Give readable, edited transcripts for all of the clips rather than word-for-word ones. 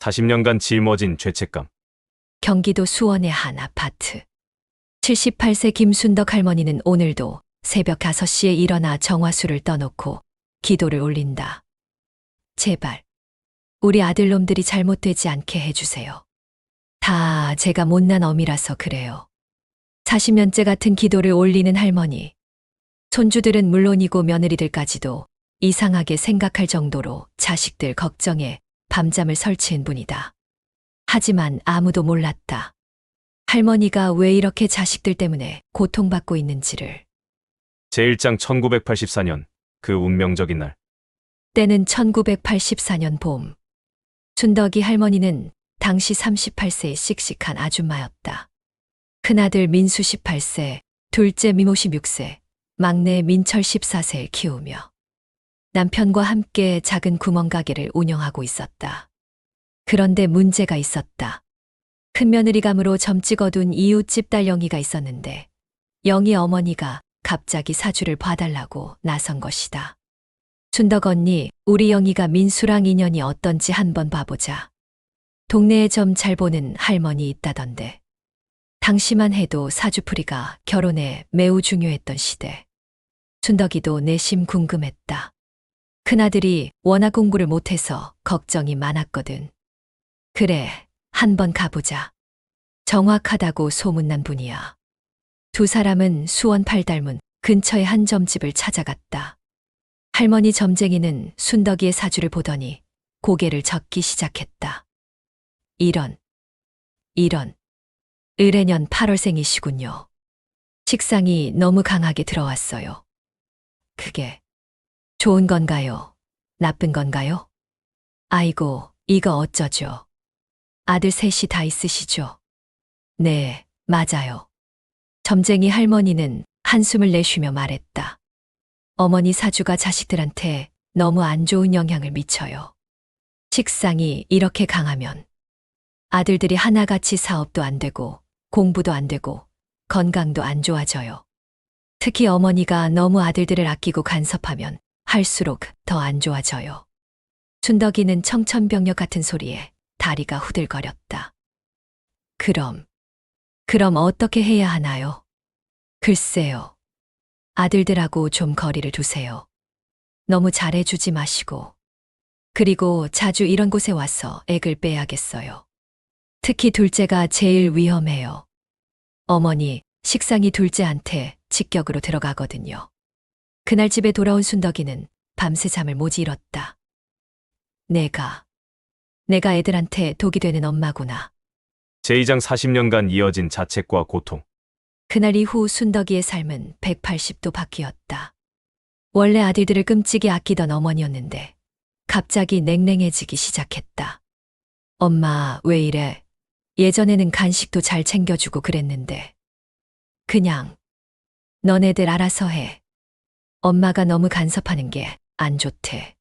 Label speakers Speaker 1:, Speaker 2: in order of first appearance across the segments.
Speaker 1: 40년간 짊어진 죄책감.
Speaker 2: 경기도 수원의 한 아파트. 78세 김순덕 할머니는 오늘도 새벽 5시에 일어나 정화수를 떠놓고 기도를 올린다. 제발, 우리 아들놈들이 잘못되지 않게 해주세요. 다 제가 못난 어미라서 그래요. 40년째 같은 기도를 올리는 할머니. 손주들은 물론이고 며느리들까지도 이상하게 생각할 정도로 자식들 걱정에 밤잠을 설치는 분이다. 하지만 아무도 몰랐다. 할머니가 왜 이렇게 자식들 때문에 고통받고 있는지를.
Speaker 1: 제1장 1984년 그 운명적인 날.
Speaker 2: 때는 1984년 봄. 순덕이 할머니는 당시 38세의 씩씩한 아줌마였다. 큰아들 민수 18세, 둘째 미모 16세, 막내 민철 14세를 키우며 남편과 함께 작은 구멍가게를 운영하고 있었다. 그런데 문제가 있었다. 큰며느리감으로 점찍 어둔 이웃집 딸 영희가 있었는데 영희 어머니가 갑자기 사주를 봐달라고 나선 것이다. 순덕 언니, 우리 영희가 민수랑 인연이 어떤지 한번 봐보자. 동네에 점 잘 보는 할머니 있다던데. 당시만 해도 사주풀이가 결혼에 매우 중요했던 시대. 순덕이도 내심 궁금했다. 큰아들이 워낙 공부를 못해서 걱정이 많았거든. 그래, 한번 가보자. 정확하다고 소문난 분이야. 두 사람은 수원 팔달문 근처의 한 점집을 찾아갔다. 할머니 점쟁이는 순덕이의 사주를 보더니 고개를 젓기 시작했다. 이런. 을해년 8월생이시군요. 식상이 너무 강하게 들어왔어요. 그게 좋은 건가요? 나쁜 건가요? 아이고, 이거 어쩌죠? 아들 셋이 다 있으시죠? 네, 맞아요. 점쟁이 할머니는 한숨을 내쉬며 말했다. 어머니 사주가 자식들한테 너무 안 좋은 영향을 미쳐요. 식상이 이렇게 강하면 아들들이 하나같이 사업도 안 되고 공부도 안 되고 건강도 안 좋아져요. 특히 어머니가 너무 아들들을 아끼고 간섭하면 할수록 더 안 좋아져요. 순덕이는 청천벽력 같은 소리에 다리가 후들거렸다. 그럼 어떻게 해야 하나요? 글쎄요. 아들들하고 좀 거리를 두세요. 너무 잘해주지 마시고. 그리고 자주 이런 곳에 와서 액을 빼야겠어요. 특히 둘째가 제일 위험해요. 어머니, 식상이 둘째한테 직격으로 들어가거든요. 그날 집에 돌아온 순덕이는 밤새 잠을 못 이뤘다. 내가 애들한테 독이 되는 엄마구나.
Speaker 1: 제2장 40년간 이어진 자책과 고통.
Speaker 2: 그날 이후 순덕이의 삶은 180도 바뀌었다. 원래 아들들을 끔찍이 아끼던 어머니였는데 갑자기 냉랭해지기 시작했다. 엄마, 왜 이래? 예전에는 간식도 잘 챙겨주고 그랬는데. 그냥 너네들 알아서 해. 엄마가 너무 간섭하는 게 안 좋대.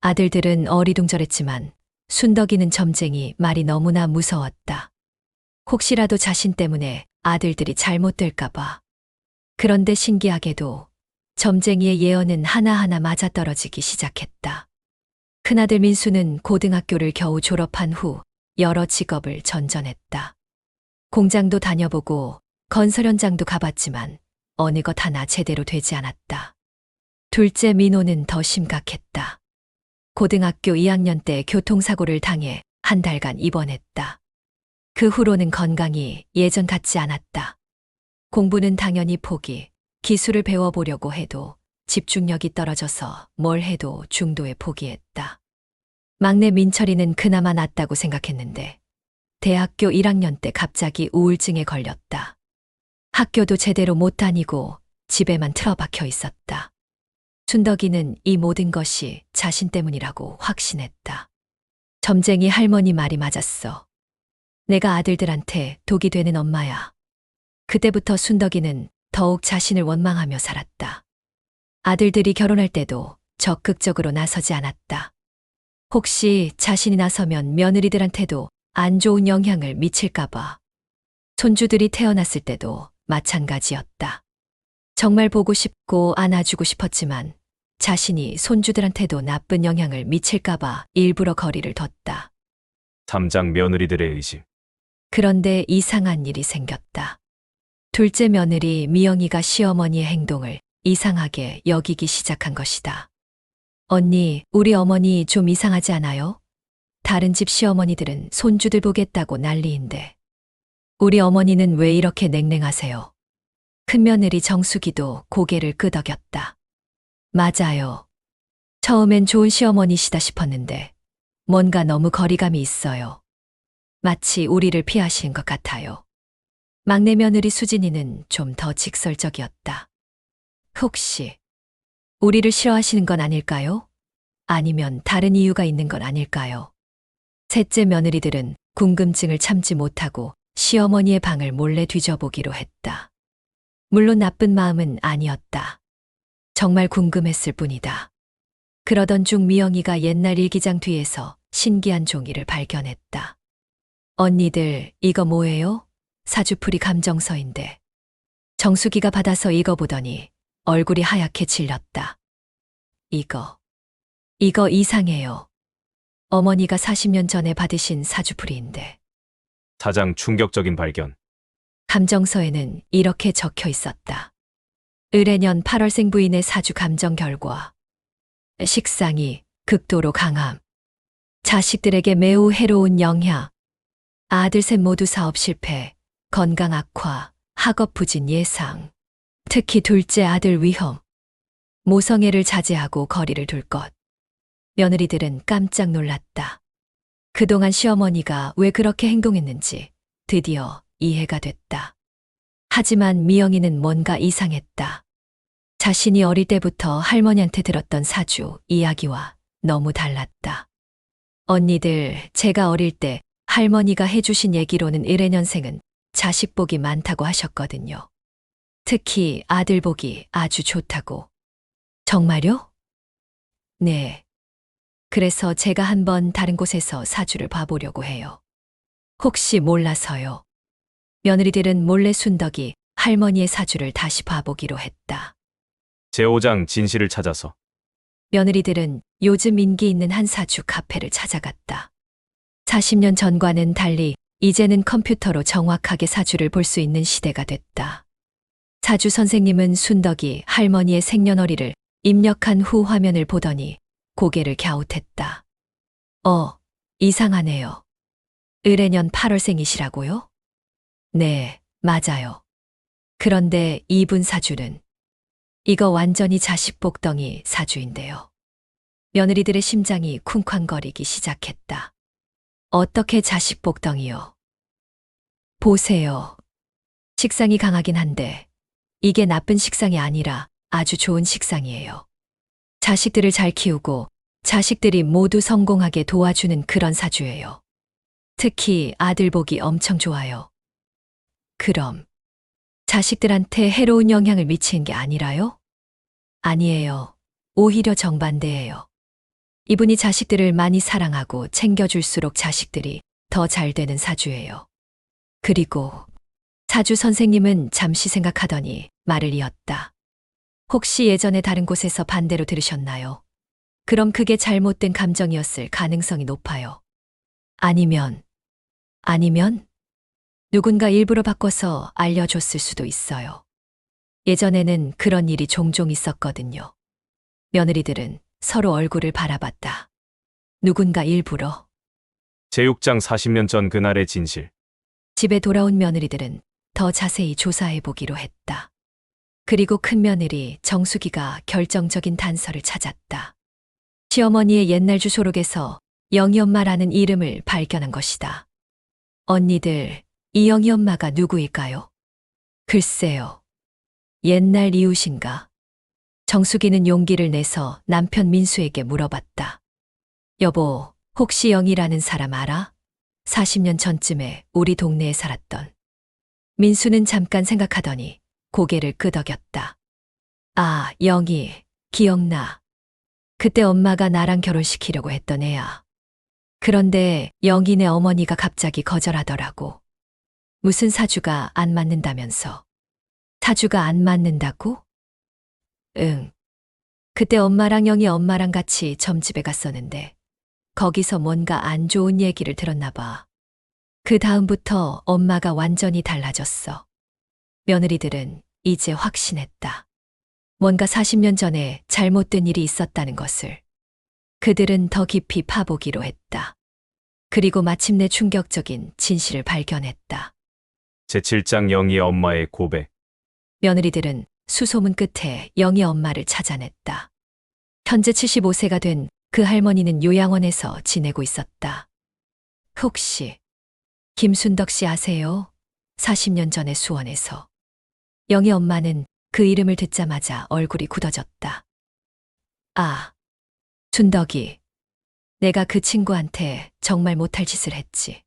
Speaker 2: 아들들은 어리둥절했지만 순덕이는 점쟁이 말이 너무나 무서웠다. 혹시라도 자신 때문에 아들들이 잘못될까봐. 그런데 신기하게도 점쟁이의 예언은 하나하나 맞아떨어지기 시작했다. 큰아들 민수는 고등학교를 겨우 졸업한 후 여러 직업을 전전했다. 공장도 다녀보고 건설 현장도 가봤지만 어느 것 하나 제대로 되지 않았다. 둘째 민호는 더 심각했다. 고등학교 2학년 때 교통사고를 당해 한 달간 입원했다. 그 후로는 건강이 예전 같지 않았다. 공부는 당연히 포기, 기술을 배워보려고 해도 집중력이 떨어져서 뭘 해도 중도에 포기했다. 막내 민철이는 그나마 낫다고 생각했는데 대학교 1학년 때 갑자기 우울증에 걸렸다. 학교도 제대로 못 다니고 집에만 틀어박혀 있었다. 순덕이는 이 모든 것이 자신 때문이라고 확신했다. 점쟁이 할머니 말이 맞았어. 내가 아들들한테 독이 되는 엄마야. 그때부터 순덕이는 더욱 자신을 원망하며 살았다. 아들들이 결혼할 때도 적극적으로 나서지 않았다. 혹시 자신이 나서면 며느리들한테도 안 좋은 영향을 미칠까봐. 손주들이 태어났을 때도 마찬가지였다. 정말 보고 싶고 안아주고 싶었지만 자신이 손주들한테도 나쁜 영향을 미칠까봐 일부러 거리를 뒀다.
Speaker 1: 담장 며느리들의 의심.
Speaker 2: 그런데 이상한 일이 생겼다. 둘째 며느리 미영이가 시어머니의 행동을 이상하게 여기기 시작한 것이다. 언니, 우리 어머니 좀 이상하지 않아요? 다른 집 시어머니들은 손주들 보겠다고 난리인데. 우리 어머니는 왜 이렇게 냉랭하세요? 큰며느리 정숙이도 고개를 끄덕였다. 맞아요. 처음엔 좋은 시어머니시다 싶었는데 뭔가 너무 거리감이 있어요. 마치 우리를 피하시는 것 같아요. 막내 며느리 수진이는 좀 더 직설적이었다. 혹시 우리를 싫어하시는 건 아닐까요? 아니면 다른 이유가 있는 건 아닐까요? 셋째 며느리들은 궁금증을 참지 못하고 시어머니의 방을 몰래 뒤져보기로 했다. 물론 나쁜 마음은 아니었다. 정말 궁금했을 뿐이다. 그러던 중 미영이가 옛날 일기장 뒤에서 신기한 종이를 발견했다. 언니들, 이거 뭐예요? 사주풀이 감정서인데. 정수기가 받아서 읽어보더니 얼굴이 하얗게 질렸다. 이거 이상해요. 어머니가 40년 전에 받으신 사주풀이인데.
Speaker 1: 가장 충격적인 발견.
Speaker 2: 감정서에는 이렇게 적혀 있었다. 을해년 8월생 부인의 사주 감정 결과. 식상이 극도로 강함. 자식들에게 매우 해로운 영향. 아들 셋 모두 사업 실패, 건강 악화, 학업 부진 예상. 특히 둘째 아들 위험. 모성애를 자제하고 거리를 둘 것. 며느리들은 깜짝 놀랐다. 그동안 시어머니가 왜 그렇게 행동했는지 드디어 이해가 됐다. 하지만 미영이는 뭔가 이상했다. 자신이 어릴 때부터 할머니한테 들었던 사주 이야기와 너무 달랐다. 언니들, 제가 어릴 때 할머니가 해주신 얘기로는 을해년생은 자식 복이 많다고 하셨거든요. 특히 아들 복이 아주 좋다고. 정말요? 네. 그래서 제가 한번 다른 곳에서 사주를 봐보려고 해요. 혹시 몰라서요. 며느리들은 몰래 순덕이 할머니의 사주를 다시 봐보기로 했다.
Speaker 1: 제5장 진실을 찾아서.
Speaker 2: 며느리들은 요즘 인기 있는 한 사주 카페를 찾아갔다. 40년 전과는 달리 이제는 컴퓨터로 정확하게 사주를 볼 수 있는 시대가 됐다. 사주 선생님은 순덕이 할머니의 생년월일을 입력한 후 화면을 보더니 고개를 갸웃했다. 이상하네요. 을해년 8월생이시라고요? 네, 맞아요. 그런데 이분 사주는 이거 완전히 자식 복덩이 사주인데요. 며느리들의 심장이 쿵쾅거리기 시작했다. 어떻게 자식 복덩이요? 보세요. 식상이 강하긴 한데 이게 나쁜 식상이 아니라 아주 좋은 식상이에요. 자식들을 잘 키우고 자식들이 모두 성공하게 도와주는 그런 사주예요. 특히 아들 복이 엄청 좋아요. 그럼 자식들한테 해로운 영향을 미치는 게 아니라요? 아니에요. 오히려 정반대예요. 이분이 자식들을 많이 사랑하고 챙겨줄수록 자식들이 더 잘 되는 사주예요. 그리고 사주 선생님은 잠시 생각하더니 말을 이었다. 혹시 예전에 다른 곳에서 반대로 들으셨나요? 그럼 그게 잘못된 감정이었을 가능성이 높아요. 아니면 누군가 일부러 바꿔서 알려줬을 수도 있어요. 예전에는 그런 일이 종종 있었거든요. 며느리들은 서로 얼굴을 바라봤다. 누군가 일부러.
Speaker 1: 제6장 40년 전 그날의 진실.
Speaker 2: 집에 돌아온 며느리들은 더 자세히 조사해 보기로 했다. 그리고 큰며느리 정숙이가 결정적인 단서를 찾았다. 시어머니의 옛날 주소록에서 영희 엄마라는 이름을 발견한 것이다. 언니들, 이 영희 엄마가 누구일까요? 글쎄요. 옛날 이웃인가? 정숙이는 용기를 내서 남편 민수에게 물어봤다. 여보, 혹시 영희라는 사람 알아? 40년 전쯤에 우리 동네에 살았던. 민수는 잠깐 생각하더니 고개를 끄덕였다. 아, 영희, 기억나. 그때 엄마가 나랑 결혼시키려고 했던 애야. 그런데 영희네 어머니가 갑자기 거절하더라고. 무슨 사주가 안 맞는다면서. 사주가 안 맞는다고? 응. 그때 엄마랑 영희 엄마랑 같이 점집에 갔었는데 거기서 뭔가 안 좋은 얘기를 들었나 봐. 그 다음부터 엄마가 완전히 달라졌어. 며느리들은 이제 확신했다. 뭔가 40년 전에 잘못된 일이 있었다는 것을. 그들은 더 깊이 파보기로 했다. 그리고 마침내 충격적인 진실을 발견했다.
Speaker 1: 제7장 영희 엄마의 고백.
Speaker 2: 며느리들은 수소문 끝에 영희 엄마를 찾아냈다. 현재 75세가 된 그 할머니는 요양원에서 지내고 있었다. 혹시 김순덕 씨 아세요? 40년 전의 수원에서. 영희 엄마는 그 이름을 듣자마자 얼굴이 굳어졌다. 아, 순덕이. 내가 그 친구한테 정말 못할 짓을 했지.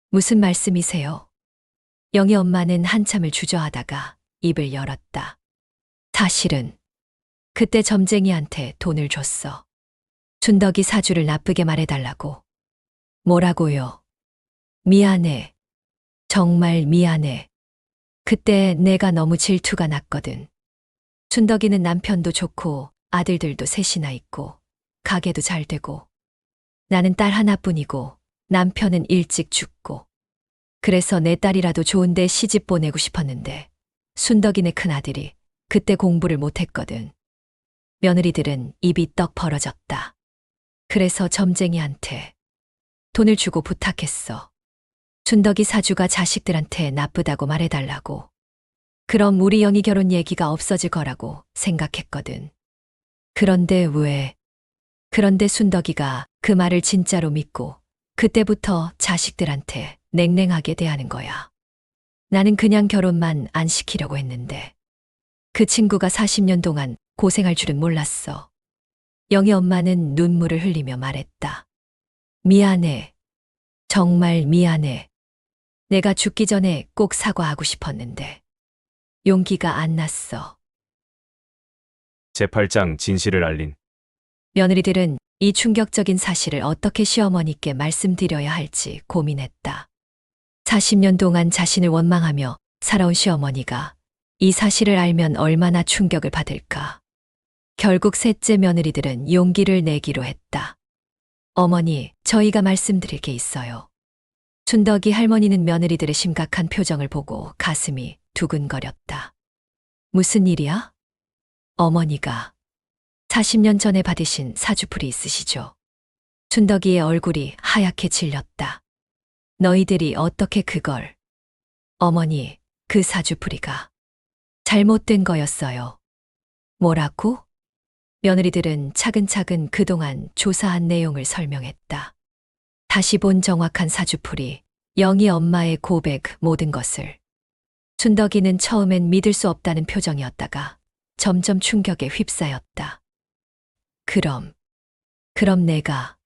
Speaker 2: 무슨 말씀이세요? 영희 엄마는 한참을 주저하다가 입을 열었다. 사실은 그때 점쟁이한테 돈을 줬어. 순덕이 사주를 나쁘게 말해달라고. 뭐라고요? 미안해. 정말 미안해. 그때 내가 너무 질투가 났거든. 순덕이는 남편도 좋고 아들들도 셋이나 있고 가게도 잘 되고 나는 딸 하나뿐이고 남편은 일찍 죽고 그래서 내 딸이라도 좋은데 시집 보내고 싶었는데 순덕이네 큰아들이 그때 공부를 못했거든. 며느리들은 입이 떡 벌어졌다. 그래서 점쟁이한테 돈을 주고 부탁했어. 순덕이 사주가 자식들한테 나쁘다고 말해달라고. 그럼 우리 영희 결혼 얘기가 없어질 거라고 생각했거든. 그런데 순덕이가 그 말을 진짜로 믿고 그때부터 자식들한테 냉랭하게 대하는 거야. 나는 그냥 결혼만 안 시키려고 했는데 그 친구가 40년 동안 고생할 줄은 몰랐어. 영희 엄마는 눈물을 흘리며 말했다. 미안해. 정말 미안해. 내가 죽기 전에 꼭 사과하고 싶었는데 용기가 안 났어.
Speaker 1: 제8장 진실을 알린.
Speaker 2: 며느리들은 이 충격적인 사실을 어떻게 시어머니께 말씀드려야 할지 고민했다. 40년 동안 자신을 원망하며 살아온 시어머니가 이 사실을 알면 얼마나 충격을 받을까. 결국 셋째 며느리들은 용기를 내기로 했다. 어머니, 저희가 말씀드릴 게 있어요. 순덕이 할머니는 며느리들의 심각한 표정을 보고 가슴이 두근거렸다. 무슨 일이야? 어머니가 40년 전에 받으신 사주풀이 있으시죠? 순덕이의 얼굴이 하얗게 질렸다. 너희들이 어떻게 그걸? 어머니, 그 사주풀이가 잘못된 거였어요. 뭐라고? 며느리들은 차근차근 그동안 조사한 내용을 설명했다. 다시 본 정확한 사주풀이, 영희 엄마의 고백, 모든 것을. 순덕이는 처음엔 믿을 수 없다는 표정이었다가 점점 충격에 휩싸였다. 그럼 내가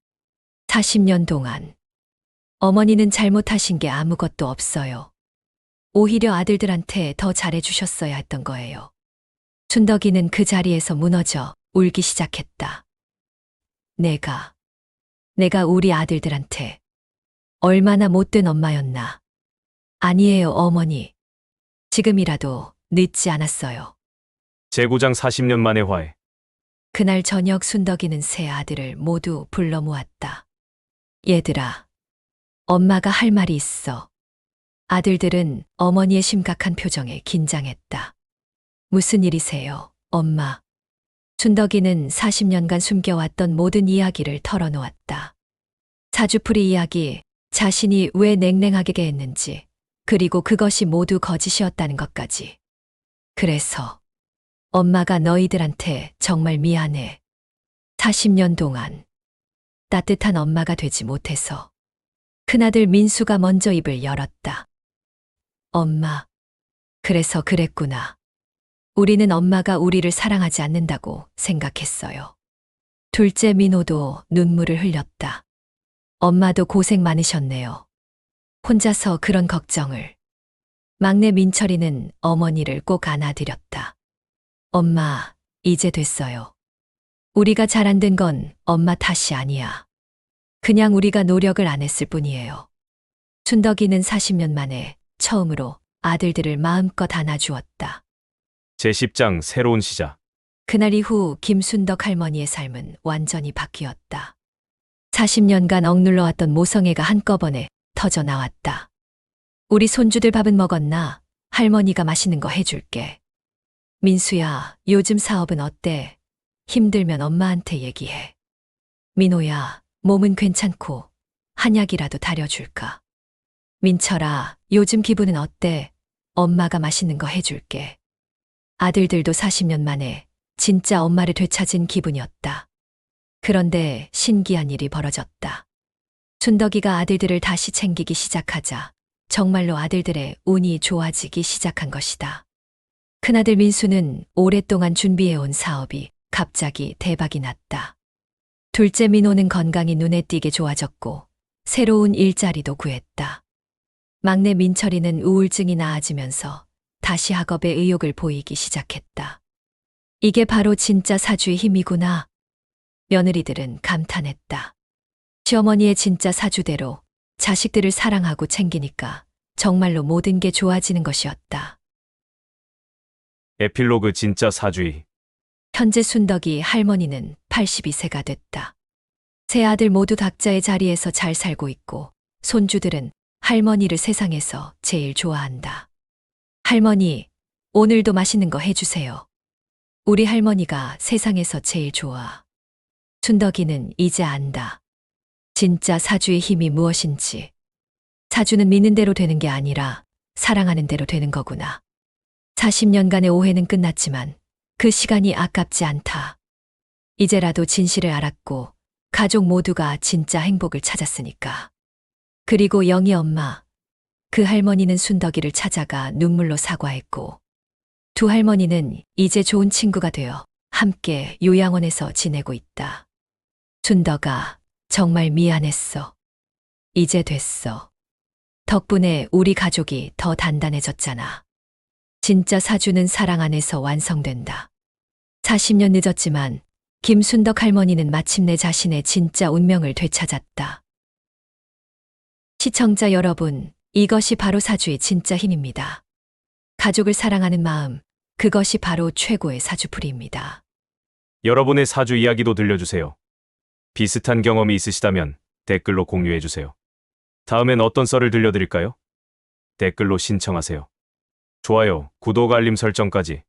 Speaker 2: 40년 동안 어머니는 잘못하신 게 아무것도 없어요. 오히려 아들들한테 더 잘해주셨어야 했던 거예요. 순덕이는 그 자리에서 무너져 울기 시작했다. 내가 우리 아들들한테 얼마나 못된 엄마였나. 아니에요, 어머니. 지금이라도 늦지 않았어요.
Speaker 1: 제9장 40년 만의 화해.
Speaker 2: 그날 저녁 순덕이는 세 아들을 모두 불러 모았다. 얘들아, 엄마가 할 말이 있어. 아들들은 어머니의 심각한 표정에 긴장했다. 무슨 일이세요, 엄마? 순덕이는 40년간 숨겨왔던 모든 이야기를 털어놓았다. 사주풀이 이야기, 자신이 왜 냉랭하게 했는지, 그리고 그것이 모두 거짓이었다는 것까지. 그래서 엄마가 너희들한테 정말 미안해. 40년 동안 따뜻한 엄마가 되지 못해서. 큰아들 민수가 먼저 입을 열었다. 엄마, 그래서 그랬구나. 우리는 엄마가 우리를 사랑하지 않는다고 생각했어요. 둘째 민호도 눈물을 흘렸다. 엄마도 고생 많으셨네요. 혼자서 그런 걱정을. 막내 민철이는 어머니를 꼭 안아드렸다. 엄마, 이제 됐어요. 우리가 잘 안 된 건 엄마 탓이 아니야. 그냥 우리가 노력을 안 했을 뿐이에요. 순덕이는 40년 만에 처음으로 아들들을 마음껏 안아주었다.
Speaker 1: 제10장 새로운 시작.
Speaker 2: 그날 이후 김순덕 할머니의 삶은 완전히 바뀌었다. 40년간 억눌러왔던 모성애가 한꺼번에 터져 나왔다. 우리 손주들 밥은 먹었나? 할머니가 맛있는 거 해줄게. 민수야, 요즘 사업은 어때? 힘들면 엄마한테 얘기해. 민호야, 몸은 괜찮고 한약이라도 다려줄까? 민철아, 요즘 기분은 어때? 엄마가 맛있는 거 해줄게. 아들들도 40년 만에 진짜 엄마를 되찾은 기분이었다. 그런데 신기한 일이 벌어졌다. 순덕이가 아들들을 다시 챙기기 시작하자 정말로 아들들의 운이 좋아지기 시작한 것이다. 큰아들 민수는 오랫동안 준비해온 사업이 갑자기 대박이 났다. 둘째 민호는 건강이 눈에 띄게 좋아졌고 새로운 일자리도 구했다. 막내 민철이는 우울증이 나아지면서 다시 학업에 의욕을 보이기 시작했다. 이게 바로 진짜 사주의 힘이구나. 며느리들은 감탄했다. 시어머니의 진짜 사주대로 자식들을 사랑하고 챙기니까 정말로 모든 게 좋아지는 것이었다.
Speaker 1: 에필로그 진짜 사주의.
Speaker 2: 현재 순덕이 할머니는 82세가 됐다. 세 아들 모두 각자의 자리에서 잘 살고 있고 손주들은 할머니를 세상에서 제일 좋아한다. 할머니, 오늘도 맛있는 거 해주세요. 우리 할머니가 세상에서 제일 좋아. 순덕이는 이제 안다. 진짜 사주의 힘이 무엇인지. 사주는 믿는 대로 되는 게 아니라 사랑하는 대로 되는 거구나. 40년간의 오해는 끝났지만 그 시간이 아깝지 않다. 이제라도 진실을 알았고 가족 모두가 진짜 행복을 찾았으니까. 그리고 영희 엄마, 그 할머니는 순덕이를 찾아가 눈물로 사과했고 두 할머니는 이제 좋은 친구가 되어 함께 요양원에서 지내고 있다. 순덕아, 정말 미안했어. 이제 됐어. 덕분에 우리 가족이 더 단단해졌잖아. 진짜 사주는 사랑 안에서 완성된다. 40년 늦었지만 김순덕 할머니는 마침내 자신의 진짜 운명을 되찾았다. 시청자 여러분, 이것이 바로 사주의 진짜 힘입니다. 가족을 사랑하는 마음, 그것이 바로 최고의 사주풀이입니다.
Speaker 1: 여러분의 사주 이야기도 들려주세요. 비슷한 경험이 있으시다면 댓글로 공유해주세요. 다음엔 어떤 썰을 들려드릴까요? 댓글로 신청하세요. 좋아요, 구독, 알림 설정까지.